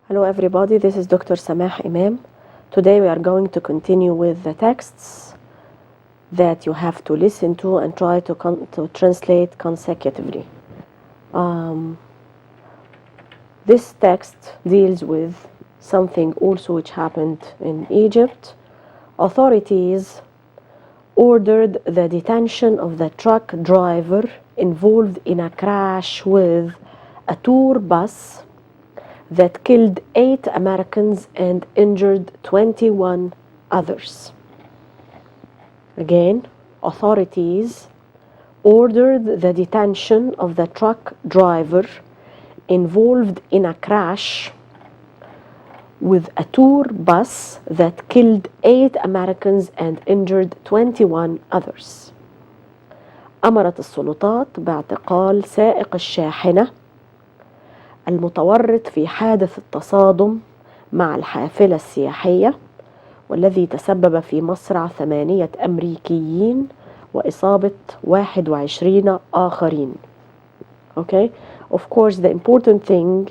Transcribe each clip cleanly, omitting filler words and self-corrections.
Hello everybody, this is Dr. Samah Imam. Today we are going to continue with the texts that you have to listen to and try to translate consecutively. This text deals with something also which happened in Egypt. Authorities ordered the detention of the truck driver involved in a crash with a tour bus that killed 8 Americans and injured 21 others. Again, authorities ordered the detention of the truck driver involved in a crash with a tour bus that killed 8 Americans and injured 21 others. أمرت السلطات باعتقال سائق الشاحنة المتورط في حادث التصادم مع الحافلة السياحية والذي تسبب في مصرع 8 أمريكيين وإصابة 21 آخرين. Okay, of course the important thing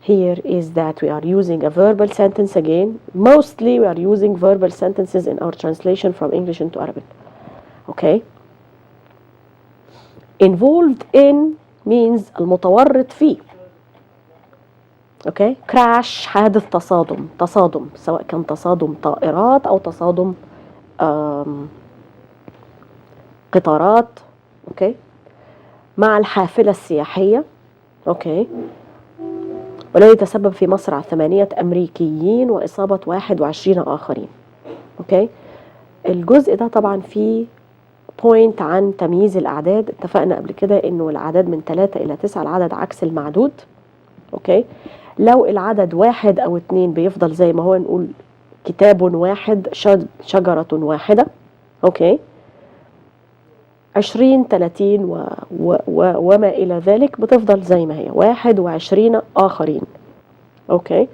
here is that we are using a verbal sentence again. Mostly we are using verbal sentences in our translation from English into Arabic. Okay, involved in means المتورط فيه. اوكي كراش حادث تصادم سواء كان تصادم طائرات او تصادم قطارات. اوكي مع الحافلة السياحية. اوكي والذي تسبب في مصرع 8 أمريكيين وإصابة 21 آخرين. اوكي الجزء ده طبعا فيه بوينت عن تمييز الأعداد. اتفقنا قبل كده انه الأعداد من 3 إلى 9 العدد عكس المعدود. اوكي لو العدد 1 أو 2 بيفضل زي ما هو، نقول كتاب واحد، شجرة واحدة. اوكي 20 30 وما إلى ذلك بتفضل زي ما هي 21 آخرين. اوكي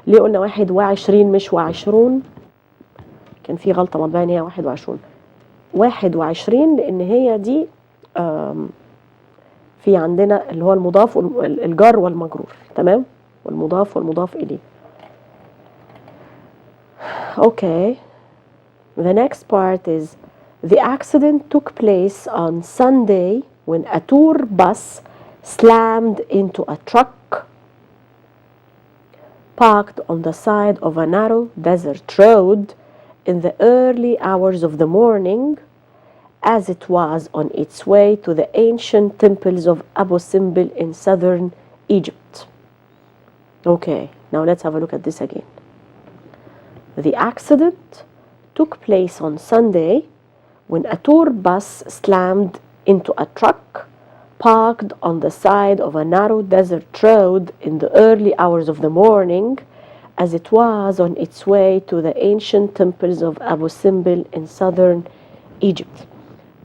ليه قلنا 21 مش 20؟ كان في غلطة مطبعة ان هي 21 لأن هي دي في عندنا اللي هو المضاف الجار والمجرور. تمام، والمضاف والمضاف إليه. Okay, the next part is the accident took place on Sunday when a tour bus slammed into a truck parked on the side of a narrow desert road in the early hours of the morning as it was on its way to the ancient temples of Abu Simbel in southern Egypt. Okay, now let's have a look at this again. The accident took place on Sunday when a tour bus slammed into a truck parked on the side of a narrow desert road in the early hours of the morning as it was on its way to the ancient temples of Abu Simbel in southern Egypt.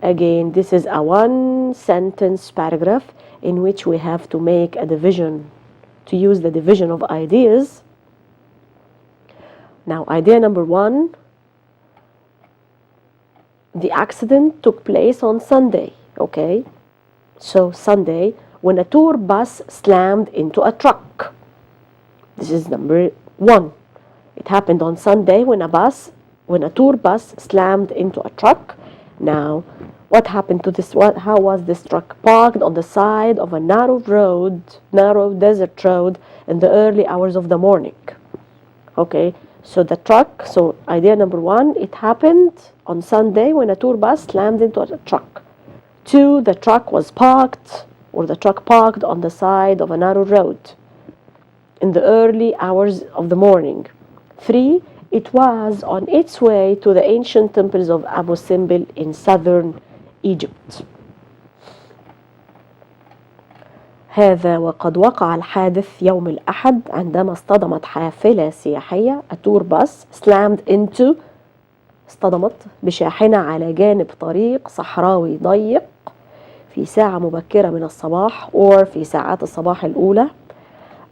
Again, this is a one-sentence paragraph in which we have to make a division, to use the division of ideas. Now, idea number 1, the accident took place on Sunday. Okay, so Sunday when a tour bus slammed into a truck. This is number 1. It happened on Sunday when a tour bus slammed into a truck. Now, what happened to this? How was this truck parked on the side of a narrow desert road in the early hours of the morning? Okay, so the truck, so idea number 1, it happened on Sunday when a tour bus slammed into a truck. 2, the truck was parked, or the truck parked on the side of a narrow road in the early hours of the morning. 3, it was on its way to the ancient temples of Abu Simbel in southern Egypt. هذا وقد وقع الحادث يوم الأحد عندما اصطدمت حافلة سياحية a tour bus slammed into اصطدمت بشاحنة على جانب طريق صحراوي ضيق في ساعة مبكرة من الصباح or في ساعات الصباح الأولى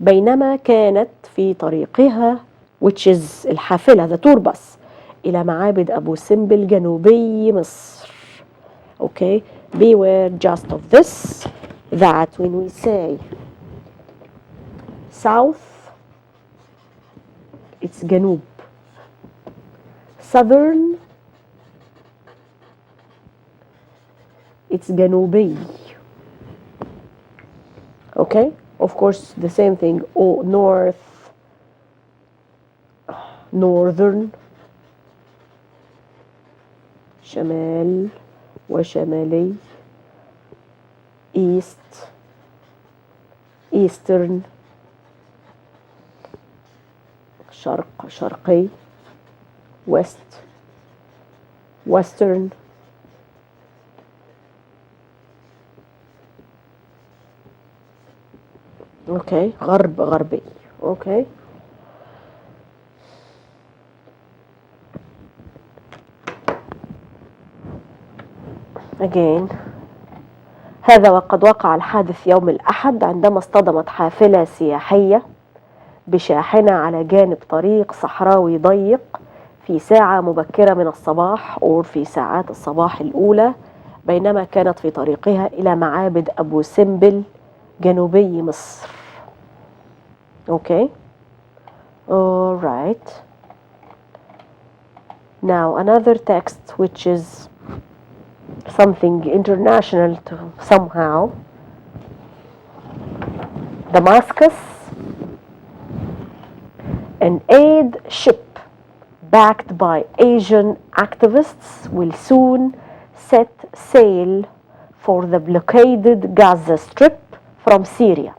بينما كانت في طريقها which is الحافلة the tour bus إلى معابد أبو سمبل جنوبي مصر. Okay, beware just of this, that when we say south it's جنوب. southern it's جنوبي. okay, of course the same thing. north, northern، شمال وشمالي، east، eastern، شرق شرقي، west، western. اوكي، غرب غربي. اوكي. again، هذا وقد وقع الحادث يوم الأحد عندما اصطدمت حافلة سياحية بشاحنة على جانب طريق صحراوي ضيق في ساعة مبكرة من الصباح أو في ساعات الصباح الأولى، بينما كانت في طريقها إلى معابد أبو سمبل جنوبي مصر. Okay. All right. Now another text which is something international to somehow. Damascus, an aid ship backed by Asian activists will soon set sail for the blockaded Gaza Strip from Syria.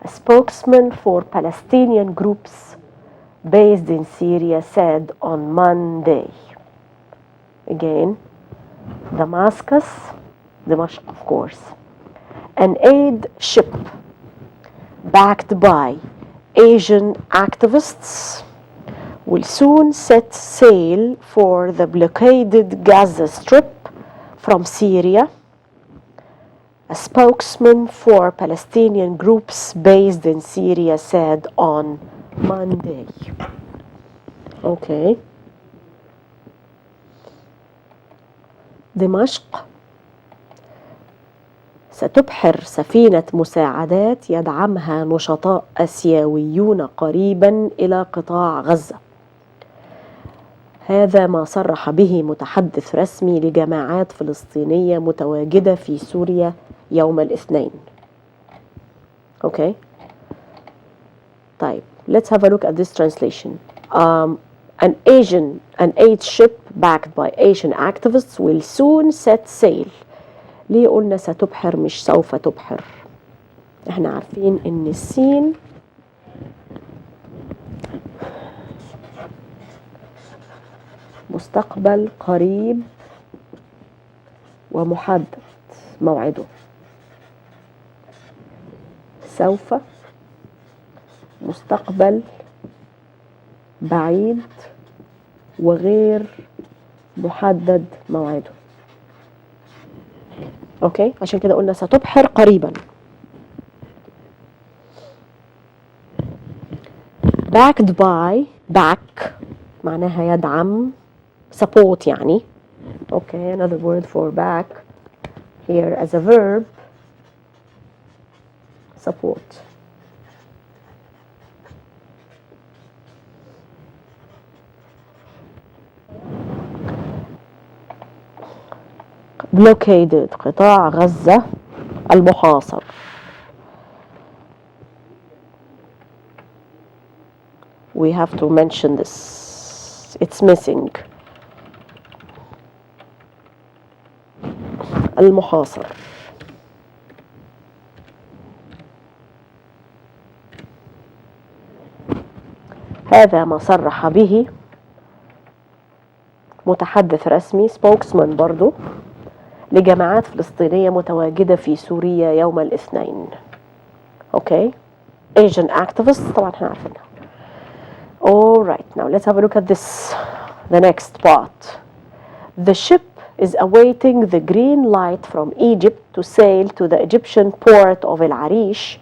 A spokesman for Palestinian groups based in Syria said on Monday. Again, Damascus, Damascus of course, an aid ship backed by Asian activists will soon set sail for the blockaded Gaza Strip from Syria. A spokesman for Palestinian groups based in Syria said on Monday. Okay. دمشق ستبحر سفينة مساعدات يدعمها نشطاء آسيويون قريبا إلى قطاع غزة. هذا ما صرح به متحدث رسمي لجماعات فلسطينية متواجدة في سوريا يوم الاثنين. Okay. طيب, let's have a look at this translation. An aid ship backed by Asian activists will soon set sail. ليه قلنا ستبحر مش سوف تبحر؟ احنا عارفين ان السين مستقبل قريب ومحدد موعده، سوف مستقبل بعيد وغير محدد موعده. اوكي، عشان كده قلنا ستبحر قريبا. backed by، back معناها يدعم، support يعني. okay, another word for back here as a verb، support. blockaded قطاع غزة المحاصر. We have to mention this, it's missing. المحاصر. هذا ما صرح به متحدث رسمي spokesman برضو لجماعات فلسطينية متواجدة في سوريا يوم الاثنين. اوكي، Asian activists طبعا احنا عارفينها. Alright, now let's have a look at this, the next part. The ship is awaiting the green light from Egypt to sail to the Egyptian port of El Arish,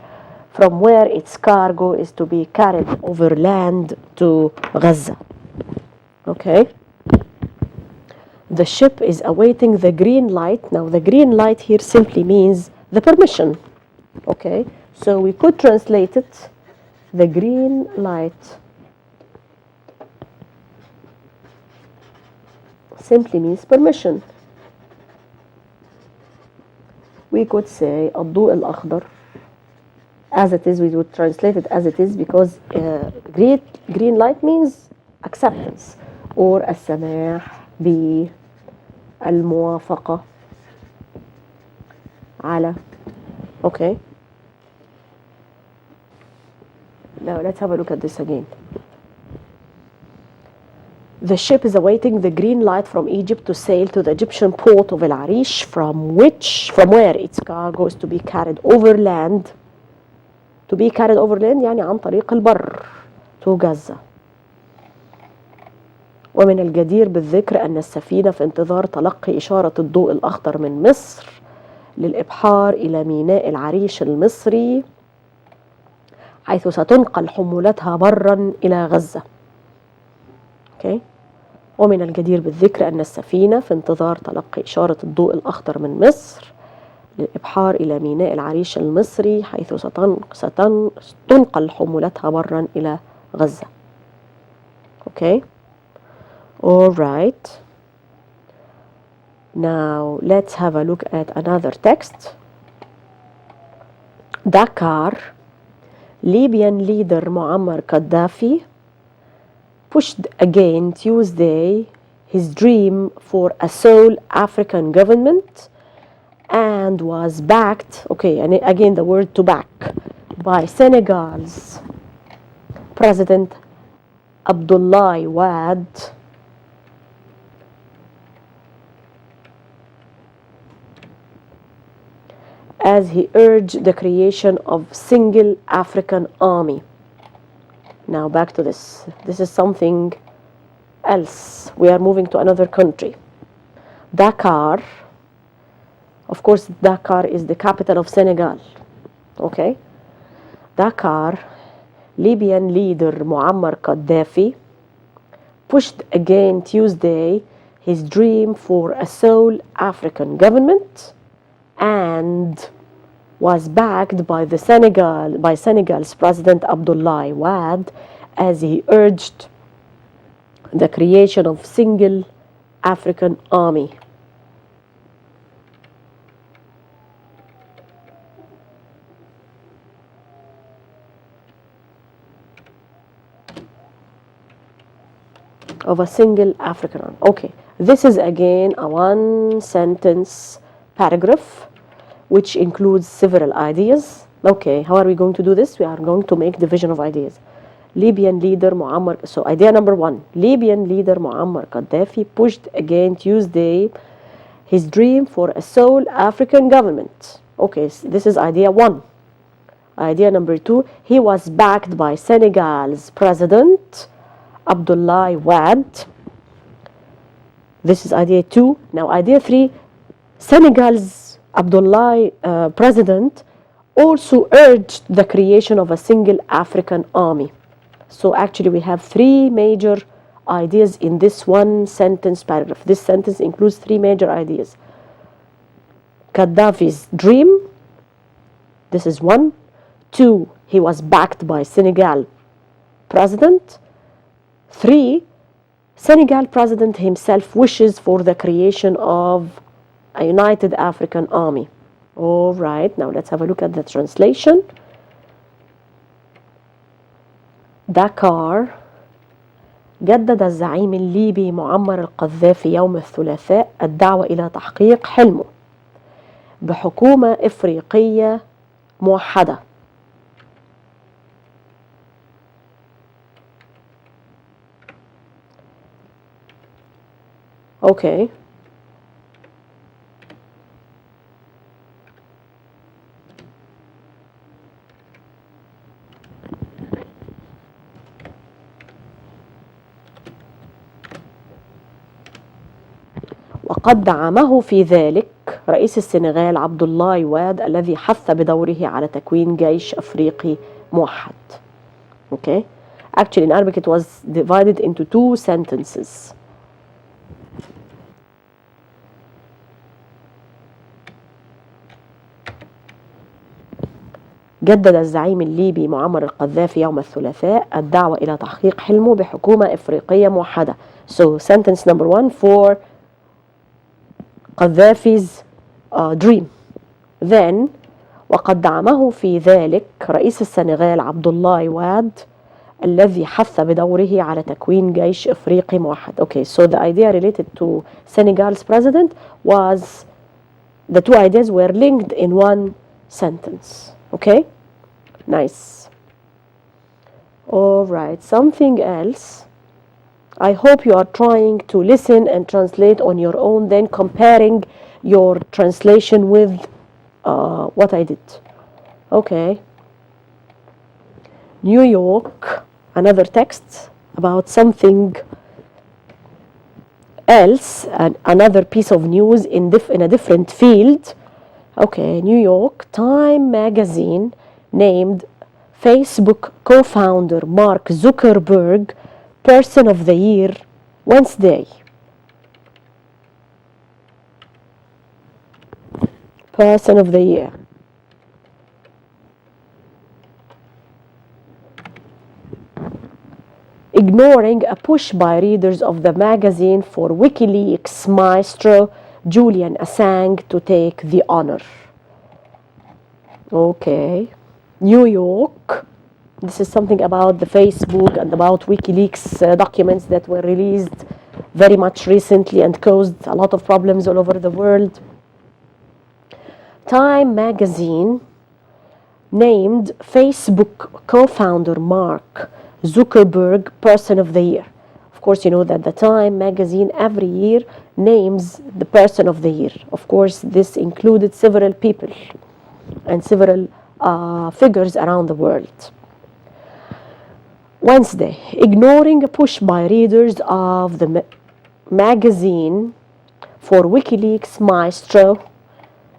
from where its cargo is to be carried overland to Gaza. Okay. The ship is awaiting the green light. Now the green light here simply means the permission. Okay, so we could translate it, the green light simply means permission. We could say الضوء الأخضر as it is. We would translate it as it is because green light means acceptance, or السماح بالموافقة على. Okay, now let's have a look at this again. The ship is awaiting the green light from Egypt to sail to the Egyptian port of El Arish, from where its cargo is to be carried overland. To be carried overland يعني عن طريق البر to Gaza. ومن الجدير بالذكر أن السفينة في انتظار تلقي إشارة الضوء الأخضر من مصر للإبحار إلى ميناء العريش المصري، حيث ستنقل حمولتها برا إلى غزة. Okay. ومن الجدير بالذكر أن السفينة في انتظار تلقي إشارة الضوء الأخضر من مصر للإبحار إلى ميناء العريش المصري، حيث ستنقل حمولتها برا إلى غزة. Okay. All right. Now let's have a look at another text. Dakar, Libyan leader Muammar Gaddafi pushed again Tuesday his dream for a sole African government and was backed, okay, and again the word to back, by Senegal's President Abdoulaye Wade, as he urged the creation of single African army. Now back to this. This is something else. We are moving to another country. Dakar. Of course, Dakar is the capital of Senegal. Okay. Dakar, Libyan leader Muammar Gaddafi pushed again Tuesday his dream for a sole African government and was backed by Senegal's President Abdoulaye Wade, as he urged the creation of single African army. Of a single African army. Okay, this is again a one-sentence paragraph which includes several ideas. Okay, how are we going to do this? We are going to make division of ideas. Libyan leader Muammar, so idea number one, Libyan leader Muammar Gaddafi pushed again Tuesday his dream for a sole African government. Okay, so this is idea one. Idea number two, he was backed by Senegal's President Abdoulaye Wade. This is idea two. Now idea three, Senegal's Abdoulaye president also urged the creation of a single African army. So actually we have three major ideas in this one sentence paragraph. This sentence includes three major ideas. Gaddafi's dream, this is one. Two, he was backed by Senegal president. Three, Senegal president himself wishes for the creation of a united African army. All right, now let's have a look at the translation. Dakar. جدد الزعيم الليبي معمر القذافي يوم الثلاثاء الدعوة إلى تحقيق حلمه بحكومة إفريقية موحدة. Okay. وقد دعمه في ذلك رئيس السنغال عبد الله واد الذي حث بدوره على تكوين جيش أفريقي موحد. Okay. Actually in Arabic it was divided into two sentences. جدد الزعيم الليبي معمر القذافي يوم الثلاثاء الدعوة إلى تحقيق حلمه بحكومة إفريقية موحدة. So sentence number one for قذافي's dream. Then وقد دعمه في ذلك رئيس السنغال عبد الله واد الذي حث بدوره على تكوين جيش إفريقي موحد. Okay, so the idea related to Senegal's president was, the two ideas were linked in one sentence. Okay, nice. All right, something else. I hope you are trying to listen and translate on your own, then comparing your translation with what I did. Okay. New York, another text about something else, and another piece of news in a different field. Okay, New York, Time magazine named Facebook co-founder Mark Zuckerberg Person of the Year Wednesday. Person of the Year. Ignoring a push by readers of the magazine for WikiLeaks maestro Julian Assange to take the honor. Okay. New York. This is something about the Facebook and about WikiLeaks documents that were released very much recently and caused a lot of problems all over the world. Time magazine named Facebook co-founder Mark Zuckerberg Person of the Year. Of course, you know that the Time magazine every year names the Person of the Year. Of course, this included several people and several figures around the world. Wednesday, ignoring a push by readers of the magazine for WikiLeaks maestro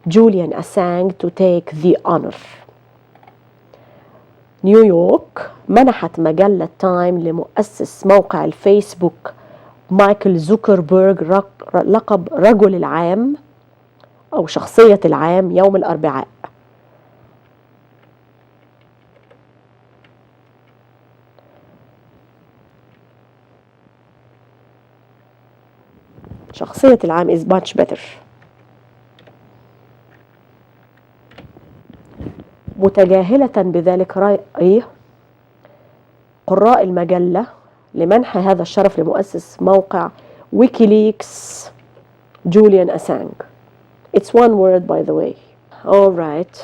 Julian Assange to take the honor. نيويورك منحت مجلة تايم لمؤسس موقع الفيسبوك مايكل زوكربيرج لقب رجل العام أو شخصية العام يوم الأربعاء. شخصية العام is much better. متجاهلة بذلك رأي قراء المجلة لمنح هذا الشرف لمؤسس موقع ويكيليكس جوليان أسانج. It's one word by the way. All right.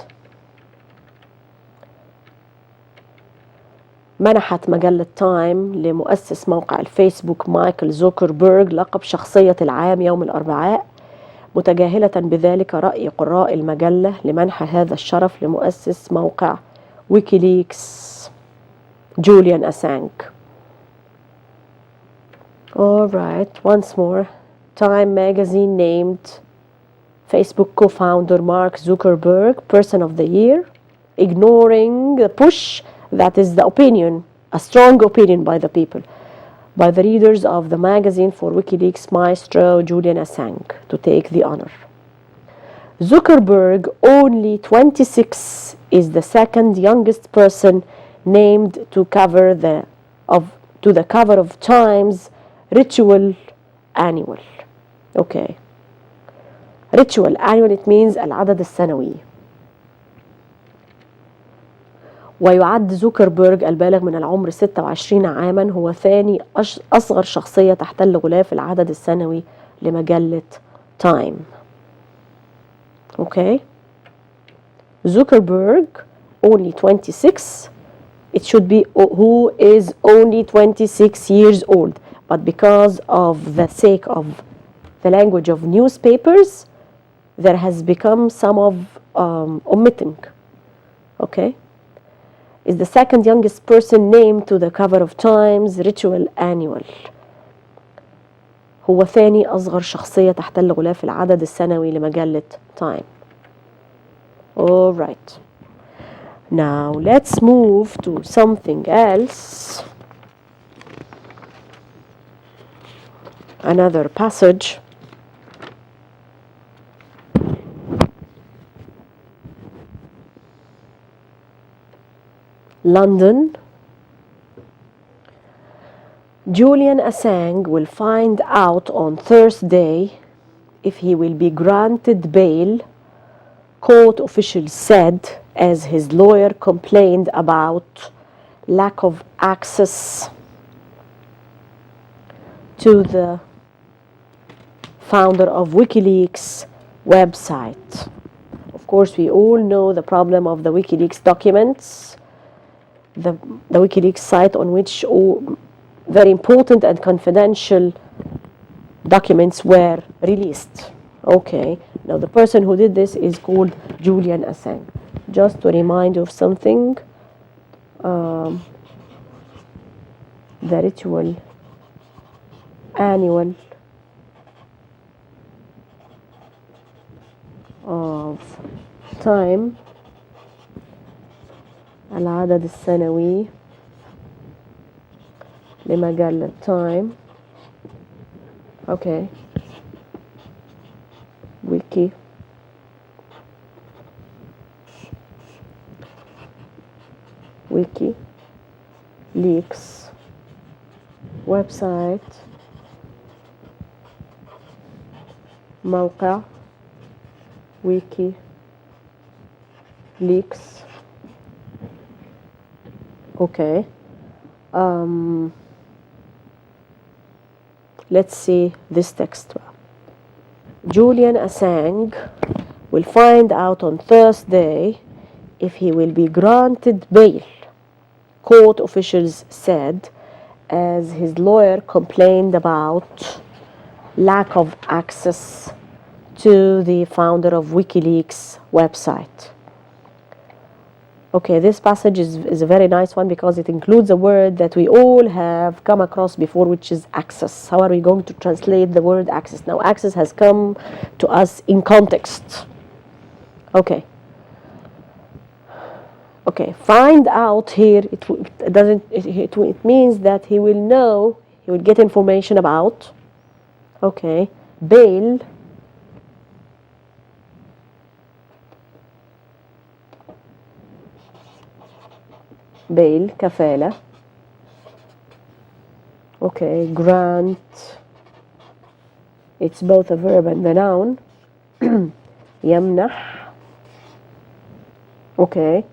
منحت مجلة تايم لمؤسس موقع الفيسبوك مايكل زوكربيرج لقب شخصية العام يوم الأربعاء، متجاهلة بذلك رأي قراء المجلة لمنح هذا الشرف لمؤسس موقع ويكيليكس جوليان أسانج. All right, once more. Time magazine named Facebook co-founder Mark Zuckerberg Person of the Year, ignoring the push, that is the opinion, a strong opinion by the people, by the readers of the magazine for WikiLeaks maestro Julian Assange to take the honor. Zuckerberg, only 26, is the second youngest person named to the cover of Time's Ritual Annual. Okay. Ritual Annual, it means العدد السنوي. ويعد زوكربيرج البالغ من العمر 26 عاما هو ثاني أصغر شخصية تحتل غلاف العدد السنوي لمجلة تايم. Okay. Zuckerberg, only 26. It should be who is only 26 years old. But because of the sake of the language of newspapers, there has become some of omitting. Okay. Is the second youngest person named to the cover of Time's Ritual Annual. هو ثاني أصغر شخصية تحتل غلاف العدد السنوي لمجلة Time. All right. Now let's move to something else. Another passage. London. Julian Assange will find out on Thursday if he will be granted bail, court officials said, as his lawyer complained about lack of access to the founder of WikiLeaks website. Of course, we all know the problem of the WikiLeaks documents, the WikiLeaks site on which all very important and confidential documents were released. Okay, now the person who did this is called Julian Assange. Just to remind you of something, the ritual annual of time، العدد السنوي لمجلة تايم. اوكي، ويكي ليكس ويب سايت، موقع ويكي ليكس. Okay. Let's see this text. Julian Assange will find out on Thursday if he will be granted bail, court officials said, as his lawyer complained about lack of access to the founder of WikiLeaks website. Okay, this passage is a very nice one because it includes a word that we all have come across before, which is access. How are we going to translate the word access? Now, access has come to us in context. Okay. Okay, find out here, it means that he will know, he will get information about. Okay, bail. Bail, كفالة. Okay, grant. It's both a verb and a noun. يمنح. Okay.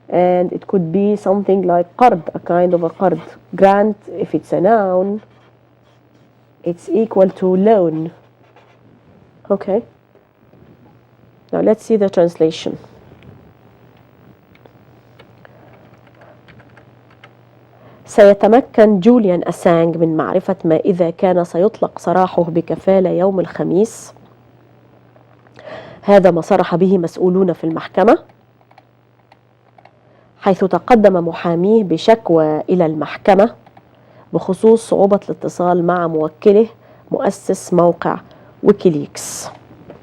And it could be something like قرض, a kind of a قرض. Grant, if it's a noun, it's equal to loan. Okay. Now let's see the translation. سيتمكن جوليان أسانج من معرفة ما إذا كان سيطلق سراحه بكفالة يوم الخميس. هذا ما صرح به مسؤولون في المحكمة، حيث تقدم محاميه بشكوى إلى المحكمة بخصوص صعوبة الاتصال مع موكله مؤسس موقع ويكيليكس.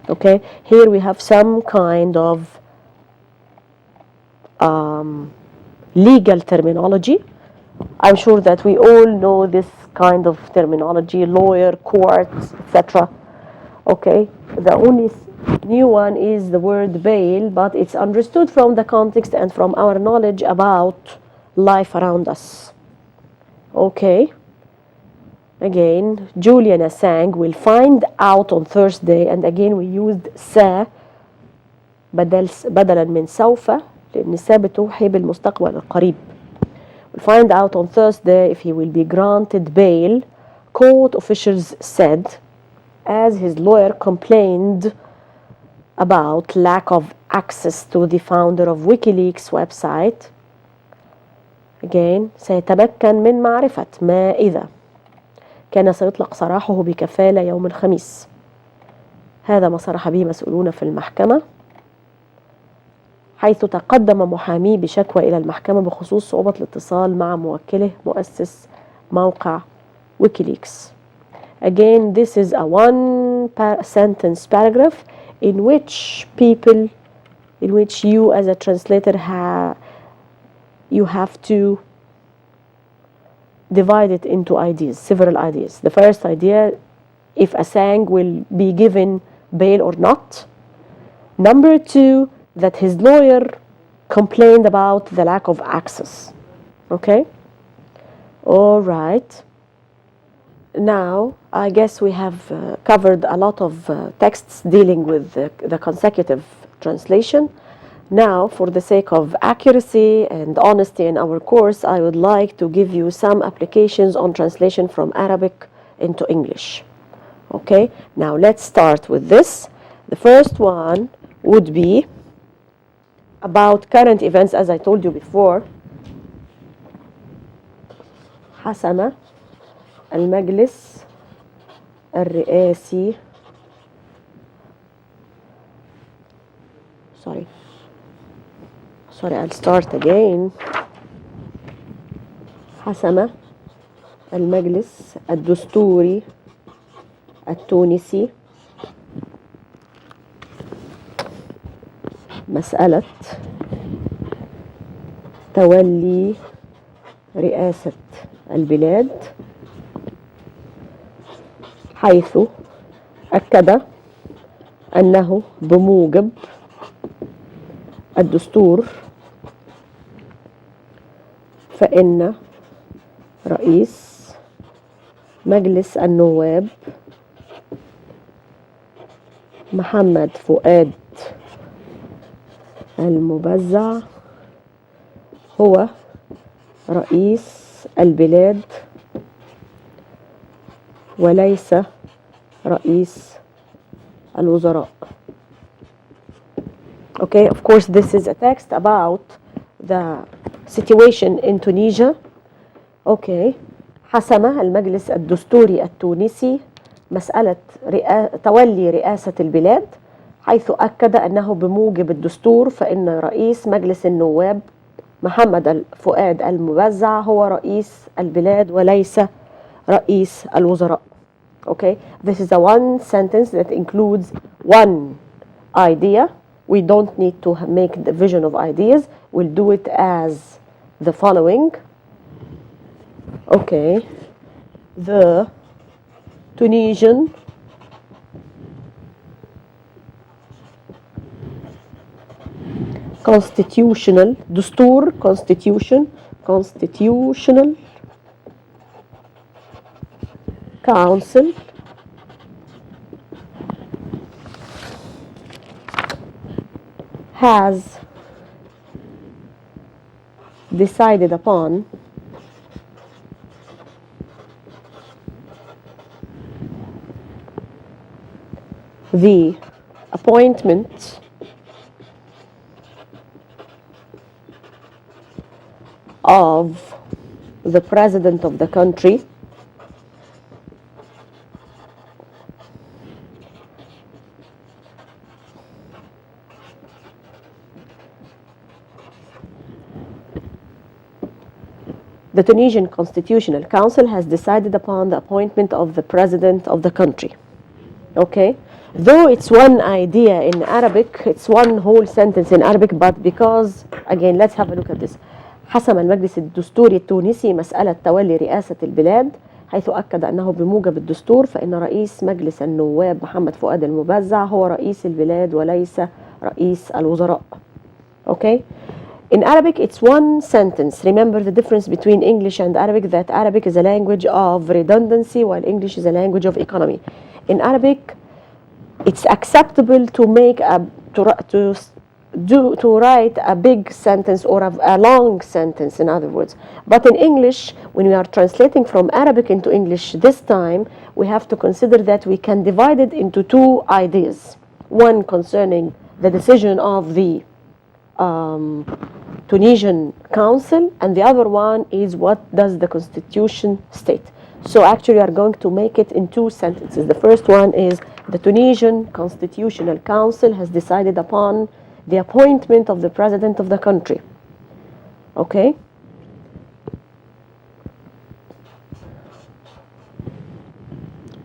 Okay, here we have some kind of legal terminology. I'm sure that we all know this kind of terminology, lawyer, courts, etc. Okay, the only new one is the word bail, but it's understood from the context and from our knowledge about life around us. Okay, again, Julian Assange will find out on Thursday, and again we used سا بدلا من سوف، لأن سا بتوحي بالمستقبل القريب. We'll find out on Thursday if he will be granted bail, court officials said, as his lawyer complained about lack of access to the founder of WikiLeaks website. Again, سيتمكن من معرفة ما إذا كان سيطلق سراحه بكفالة يوم الخميس. هذا ما صرح به مسؤولون في المحكمة، حيث تقدم محاميه بشكوى إلى المحكمة بخصوص صعوبة الاتصال مع موكله مؤسس موقع WikiLeaks. Again, this is a one-sentence paragraph in which you as a translator you have to divide it into ideas, several ideas. The first idea, if Assange will be given bail or not. Number two, that his lawyer complained about the lack of access. Okay? All right. Now, I guess we have covered a lot of texts dealing with the consecutive translation. Now, for the sake of accuracy and honesty in our course, I would like to give you some applications on translation from Arabic into English. Okay, now let's start with this. The first one would be about current events, as I told you before. حسم المجلس الرئاسي sorry, I'll start again. حسم المجلس الدستوري التونسي مسألة تولي رئاسة البلاد، حيث أكد أنه بموجب الدستور فإن رئيس مجلس النواب محمد فؤاد المبزع هو رئيس البلاد وليس رئيس الوزراء. Okay, of course this is a text about the situation in Tunisia. Okay, حسم المجلس الدستوري التونسي مسألة تولي رئاسة البلاد، حيث أكد أنه بموجب الدستور فإن رئيس مجلس النواب محمد فؤاد المبزع هو رئيس البلاد وليس رئيس الوزراء. Okay, this is a one sentence that includes one idea. We don't need to make division of ideas. We'll do it as the following. Okay, the Tunisian constitutional دستور constitutional council has decided upon the appointment of the president of the country The Tunisian Constitutional Council has decided upon the appointment of the president of the country. Okay? Though it's one idea in Arabic, it's one whole sentence in Arabic, but because, again, let's have a look at this. حسم المجلس الدستوري التونسي مسألة تولي رئاسة البلاد، حيث أكد أنه بموجب الدستور فإن رئيس مجلس النواب محمد فؤاد المبزع هو رئيس البلاد وليس رئيس الوزراء. Okay? In Arabic, it's one sentence. Remember the difference between English and Arabic, that Arabic is a language of redundancy while English is a language of economy. In Arabic, it's acceptable to make to write a big sentence or a long sentence, in other words. But in English, when we are translating from Arabic into English this time, we have to consider that we can divide it into two ideas. One concerning the decision of the Tunisian Council, and the other one is what does the Constitution state. So actually we are going to make it in two sentences. The first one is the Tunisian Constitutional Council has decided upon the appointment of the president of the country. Okay?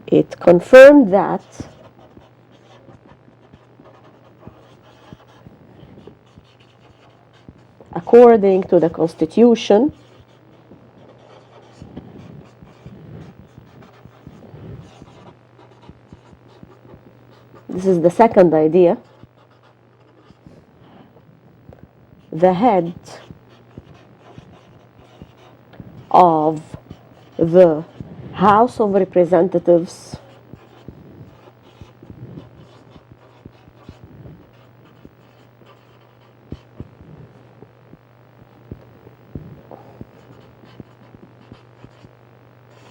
It confirmed that according to the Constitution, this is the second idea, the head of the House of Representatives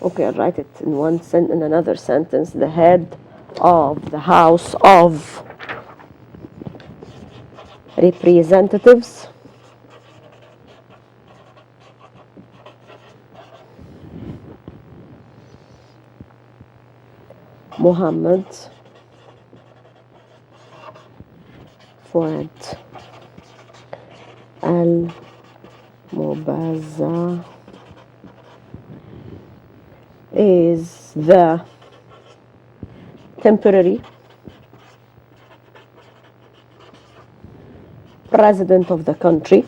okay, I'll write it in another sentence. The head of the House of Representatives Mohammed Fuad Al-Mubazza is the temporary president of the country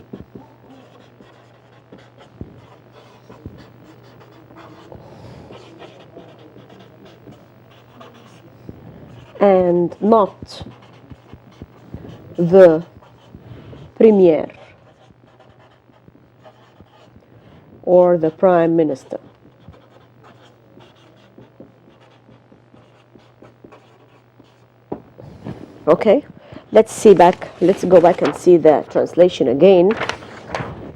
and not the premier or the prime minister. Okay, let's go back and see the translation again.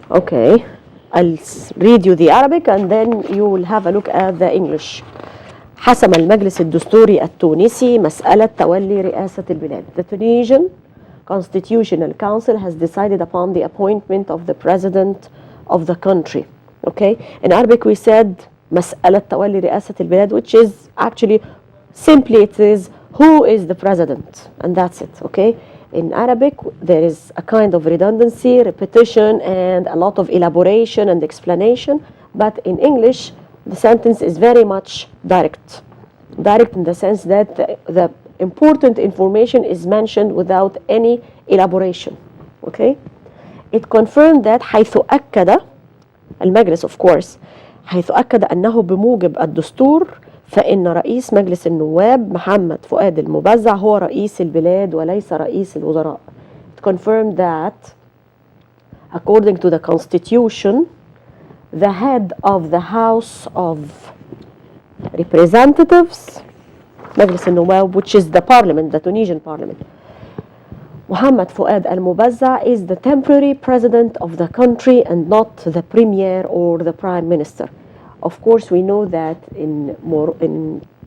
Okay, I'll read you the Arabic and then you will have a look at the English. حسم المجلس الدستوري التونسي مسألة تولي رئاسة البلاد. The Tunisian Constitutional Council has decided upon the appointment of the president of the country. Okay, in Arabic we said مسألة تولي رئاسة البلاد, which is actually simply it is who is the president, and that's it. Okay, in Arabic there is a kind of redundancy, repetition, and a lot of elaboration and explanation, but in English the sentence is very much direct in the sense that the important information is mentioned without any elaboration. Okay, it confirmed that حيث أكد المجلس of course حيث أكد أنه بموجب الدستور فإن رئيس مجلس النواب محمد فؤاد المبزع هو رئيس البلاد وليس رئيس الوزراء. It confirmed that according to the constitution the head of the House of Representatives مجلس النواب, which is the parliament, the Tunisian parliament, Mohammed Fuad al-Mubazza is the temporary president of the country and not the premier or the prime minister. Of course, we know that in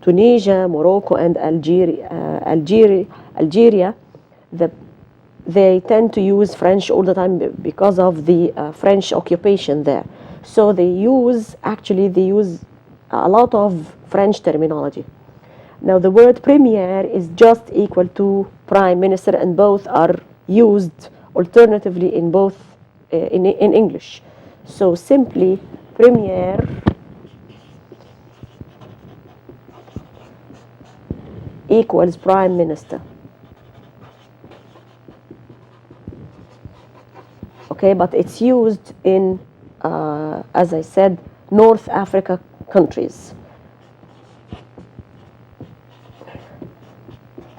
Tunisia, Morocco, and Algeria, they tend to use French all the time because of the French occupation there. So they use a lot of French terminology. Now the word premier is just equal to prime minister, and both are used alternatively in both in English. So simply premier equals prime minister. Okay, but it's used in as I said, North Africa countries.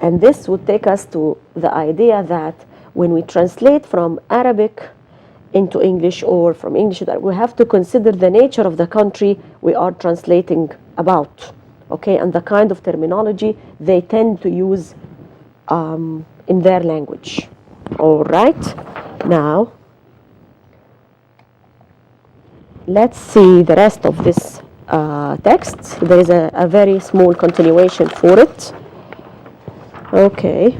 And this would take us to the idea that when we translate from Arabic into English or from English to Arabic, we have to consider the nature of the country we are translating about, okay, and the kind of terminology they tend to use in their language. All right, now let's see the rest of this text. There is a very small continuation for it. Okay,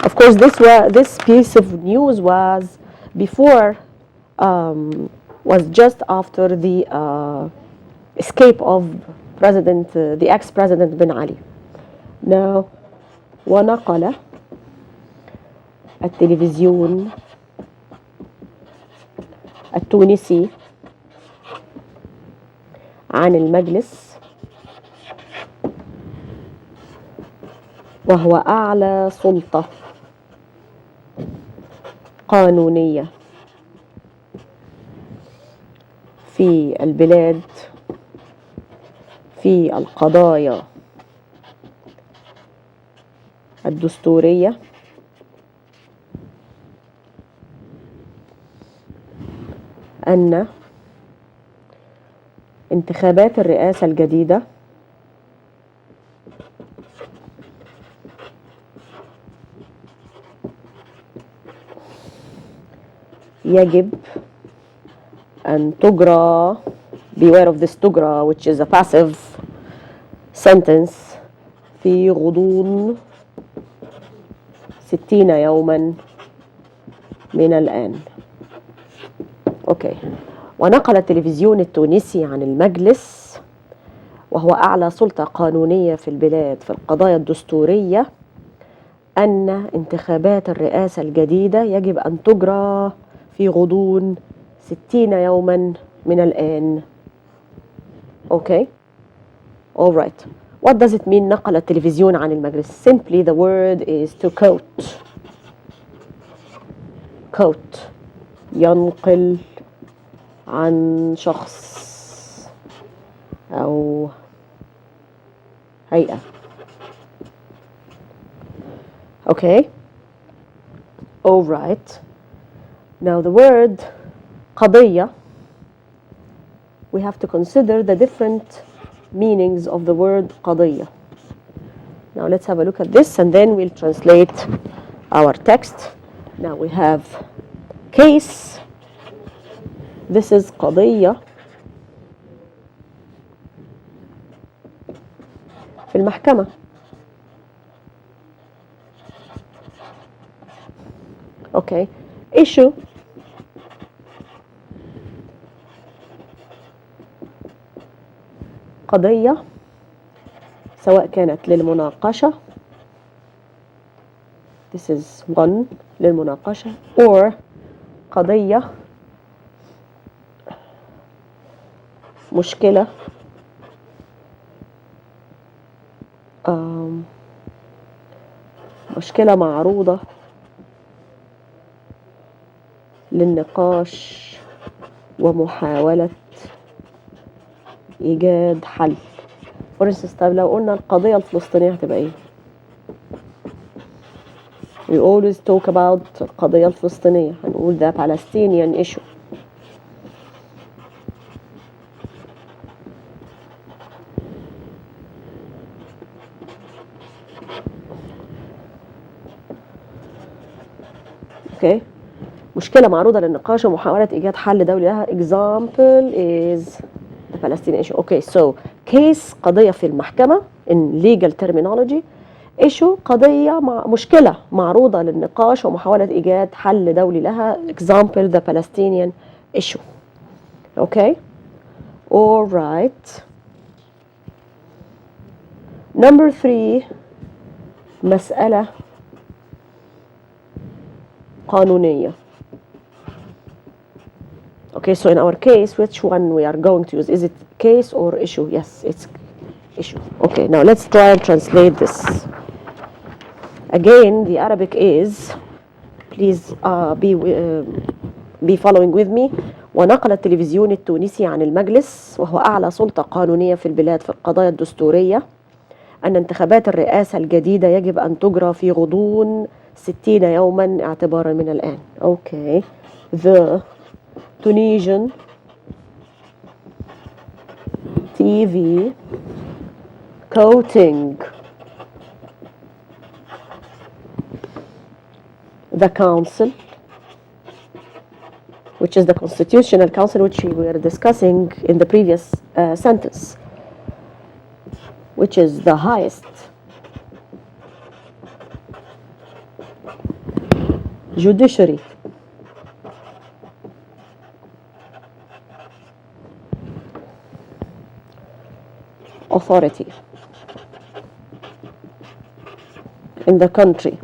of course this piece of news was before was just after the escape of the ex-president Ben Ali. Now ونقل التلفزيون التونسي عن المجلس وهو أعلى سلطة قانونية في البلاد في القضايا الدستورية أن انتخابات الرئاسة الجديدة يجب أن تجرى. Beware of this تجرى which is a passive sentence في غضون 60 يوما من الآن. أوكي. ونقل التلفزيون التونسي عن المجلس وهو أعلى سلطة قانونية في البلاد في القضايا الدستورية أن انتخابات الرئاسة الجديدة يجب أن تجرى في غضون 60 يوما من الآن. Okay. All right. What does it mean نقل التلفزيون عن المجلس? Simply the word is to quote. Quote. ينقل عن شخص أو هيئة. Okay. All right. Now the word قضية, we have to consider the different meanings of the word قضية. Now let's have a look at this and then we'll translate our text. Now we have case. This is قضية. في المحكمة. Okay. Issue. قضية سواء كانت للمناقشة. This is one للمناقشة or قضية مشكلة مشكلة معروضة للنقاش ومحاولة إيجاد حل. For instance, طيب لو قلنا القضية الفلسطينية هتبقى إيه؟ We always talk about القضية الفلسطينية. هنقول ده Palestinian issue. Okay. مشكلة معروضة للنقاش ومحاولة إيجاد حل دولي لها. Example is the Palestinian issue. Okay, so case قضية في المحكمة in legal terminology. issue قضية مشكلة معروضة للنقاش ومحاولة إيجاد حل دولي لها. Example the Palestinian issue. Okay, all right. Number 3 مسألة قانونية. Okay, so in our case, which one we are going to use? Is it case or issue? Yes, it's issue. Okay, now let's try and translate this. Again, the Arabic is, please be following with me. ونقل التلفزيون التونسي عن المجلس وهو أعلى سلطة قانونية في البلاد في القضايا الدستورية أن انتخابات الرئاسة الجديدة يجب أن تجرى في غضون 60 يوما اعتبارا من الآن. Okay, the Tunisian TV quoting the council, which is the constitutional council which we were discussing in the previous sentence, which is the highest judiciary authority in the country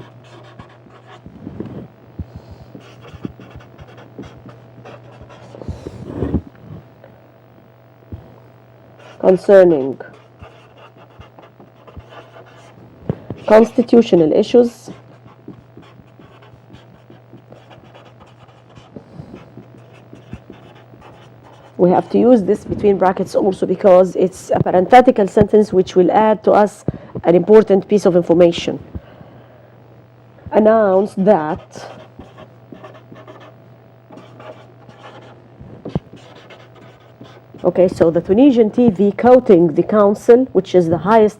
concerning constitutional issues we have to use this between brackets also because it's a parenthetical sentence which will add to us an important piece of information. Announce that okay, so the Tunisian TV quoting the council, which is the highest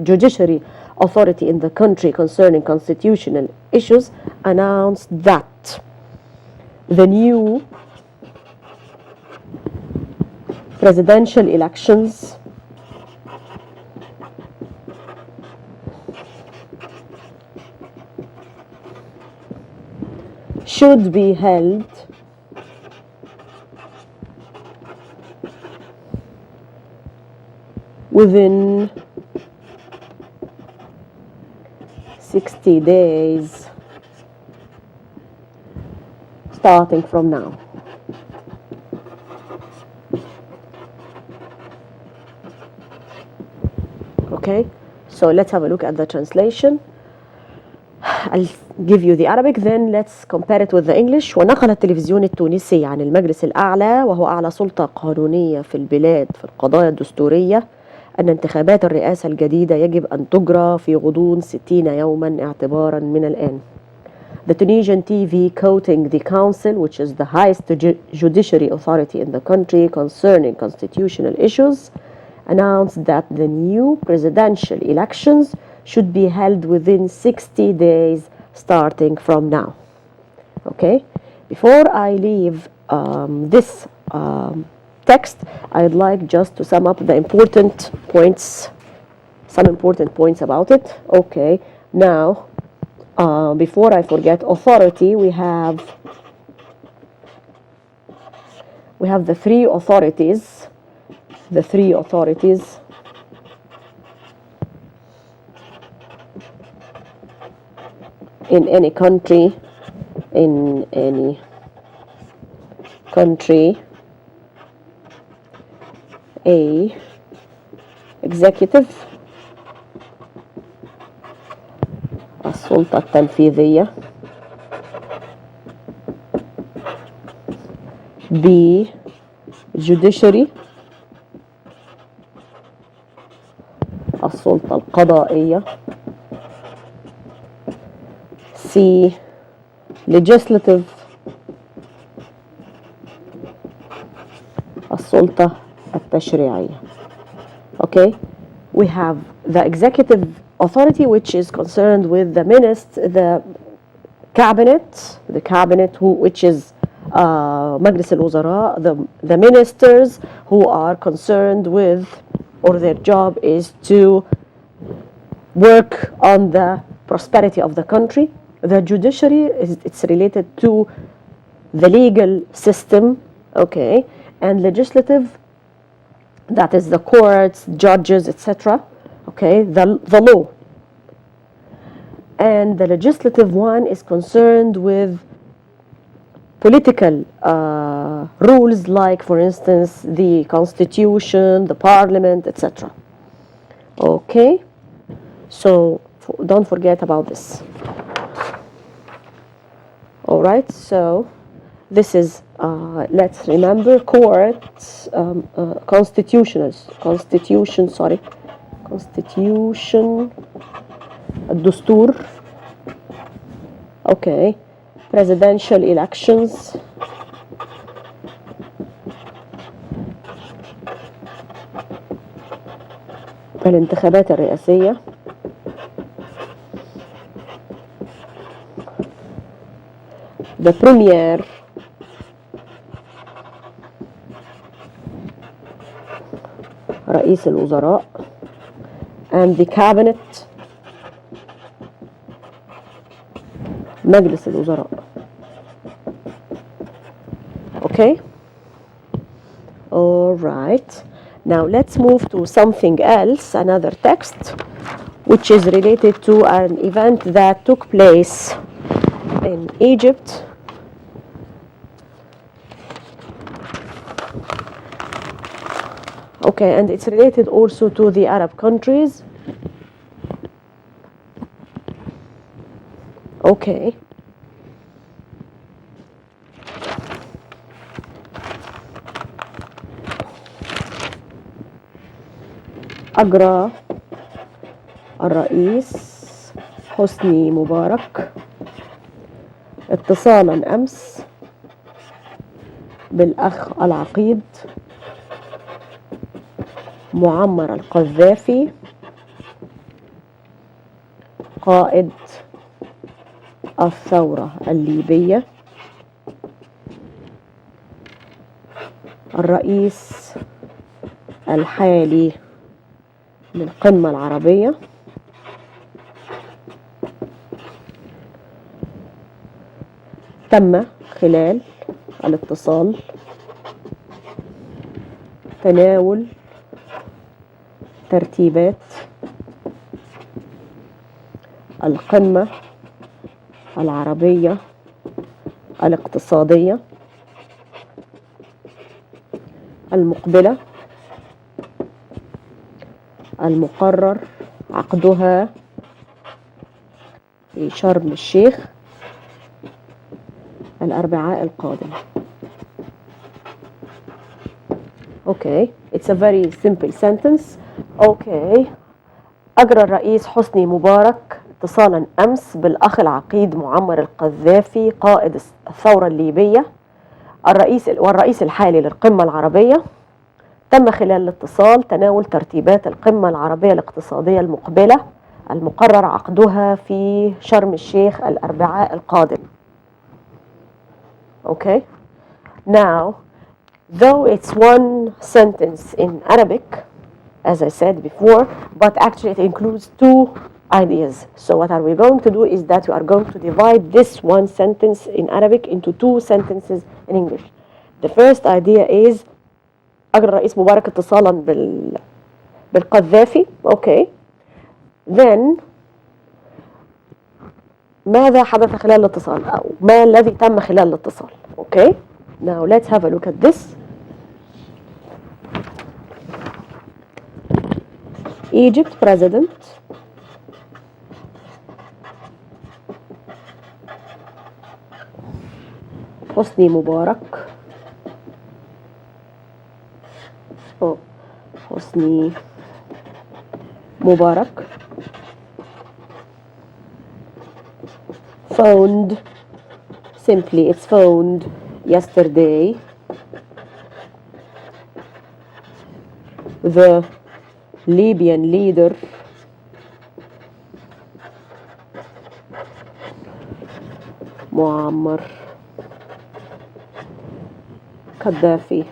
judiciary authority in the country concerning constitutional issues, announced that the new presidential elections should be held within 60 days starting from now. Okay, so let's have a look at the translation. I'll give you the Arabic, then let's compare it with the English. ونقل التلفزيون التونسي عن المجلس الأعلى وهو أعلى سلطة قانونية في البلاد في القضايا الدستورية أن انتخابات الرئاسة الجديدة يجب أن تجرى في غضون 60 يوما اعتبارا من الآن. The Tunisian TV, quoting the council, which is the highest judiciary authority in the country concerning constitutional issues, announced that the new presidential elections should be held within 60 days starting from now. Okay, before I leave this text, I'd like just to sum up the important points, some important points about it. Okay, now before I forget authority, we have the three authorities. The three authorities in any country, A, executive, السلطة التنفيذية. B, judiciary, السلطة القضائية. C, legislative, السلطة التشريعية. Okay, we have the executive authority, which is concerned with the cabinet, which is مجلس الوزراء, the ministers who are concerned with, or their job is to work on the prosperity of the country. The judiciary it's related to the legal system, okay, and legislative, that is the courts, judges, etc. Okay, the law. And the legislative one is concerned with political rules, like, for instance, the constitution, the parliament, etc. Okay, so don't forget about this. All right, so this is let's remember courts, constitution, الدستور. Okay, presidential elections, الانتخابات الرئاسية. The premier, رئيس الوزراء, and the cabinet, مجلس الوزراء. Okay, all right, now let's move to something else, another text which is related to an event that took place in Egypt. Okay, and it's related also to the Arab countries. Okay. أجرى الرئيس حسني مبارك اتصالا أمس بالأخ العقيد معمر القذافي قائد الثورة الليبية الرئيس الحالي للقمة العربية تم خلال الاتصال تناول ترتيبات القمة العربية الاقتصادية المقبلة المقرر عقدها في شرم الشيخ الأربعاء القادم. Okay, it's a very simple sentence. Okay, أجرى الرئيس حسني مبارك اتصالا أمس بالأخ العقيد معمر القذافي قائد الثورة الليبية والرئيس الحالي للقمة العربية. تم خلال الاتصال تناول ترتيبات القمة العربية الاقتصادية المقبلة المقرر عقدها في شرم الشيخ الأربعاء القادم. Okay, now though it's one sentence in Arabic, as I said before, but actually it includes two ideas. So what are we going to do is that we are going to divide this one sentence in Arabic into two sentences in English. The first idea is أجرى الرئيس مبارك اتصالا بالقذافي. Okay. Then ماذا حدث خلال الاتصال أو ما الذي تم خلال الاتصال. Okay. Now let's have a look at this. Egypt President حسني مبارك حسني مبارك phoned, simply it's phoned yesterday the Libyan leader Muammar Gaddafi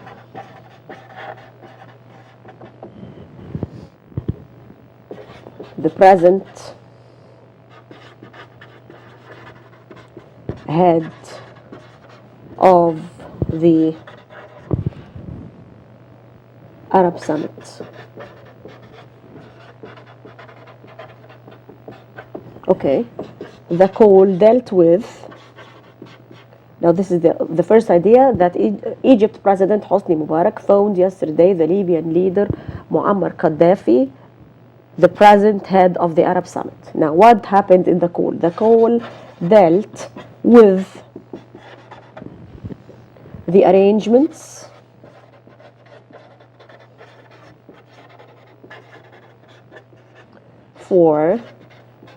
the present head of the Arab Summit. Okay, the call dealt with, now this is the first idea, that Egypt President Hosni Mubarak phoned yesterday the Libyan leader Muammar Gaddafi, the present head of the Arab Summit. Now what happened in the call? The call dealt with the arrangements for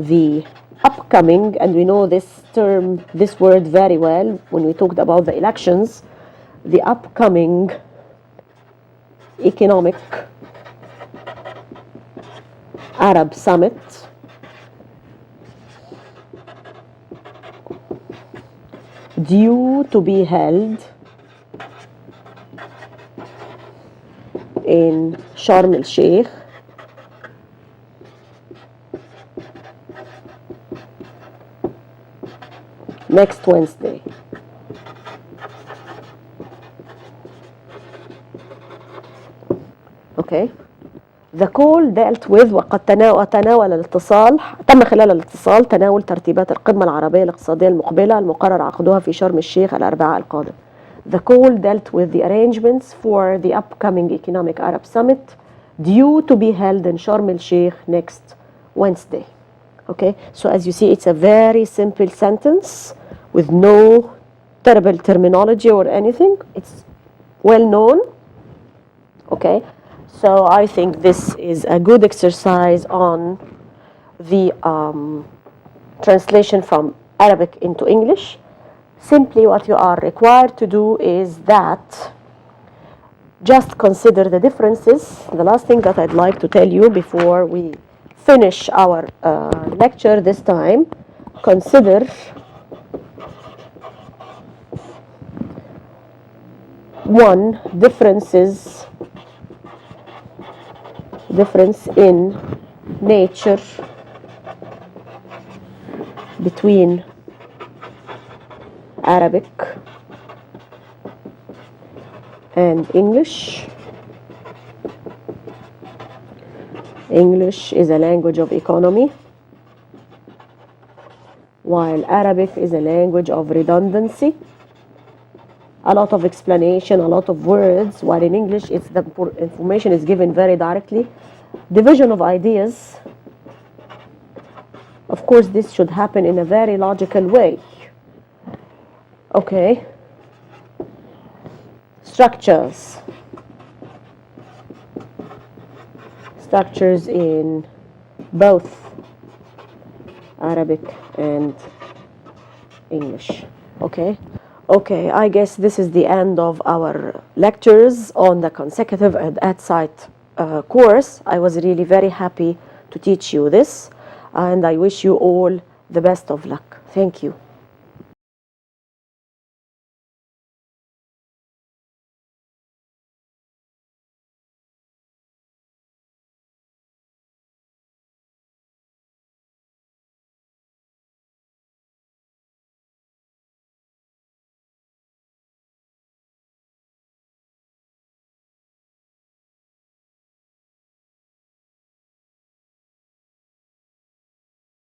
the upcoming, and we know this term, this word very well when we talked about the elections, the upcoming economic Arab Summit due to be held in Sharm el-Sheikh next Wednesday. Okay. The call dealt with, وقد تناول الاتصال، تم خلال الاتصال تناول ترتيبات القمة العربية الاقتصادية المقبلة المقرر عقدها في شرم الشيخ الأربعاء القادم. The call dealt with the arrangements for the upcoming Economic Arab Summit due to be held in Sharm el-Sheikh next Wednesday. Okay, so as you see, it's a very simple sentence with no terrible terminology or anything. It's well known. Okay, so I think this is a good exercise on the translation from Arabic into English. Simply what you are required to do is that just consider the differences. The last thing that I'd like to tell you before we finish our lecture this time, consider 1. Difference in nature between Arabic and English. English is a language of economy, while Arabic is a language of redundancy. A lot of explanation, a lot of words, while in English it's the information is given very directly. Division of ideas. Of course, this should happen in a very logical way. Okay. Structures. Structures in both Arabic and English. Okay. Okay, I guess this is the end of our lectures on the consecutive and at-sight course. I was really very happy to teach you this, and I wish you all the best of luck. Thank you.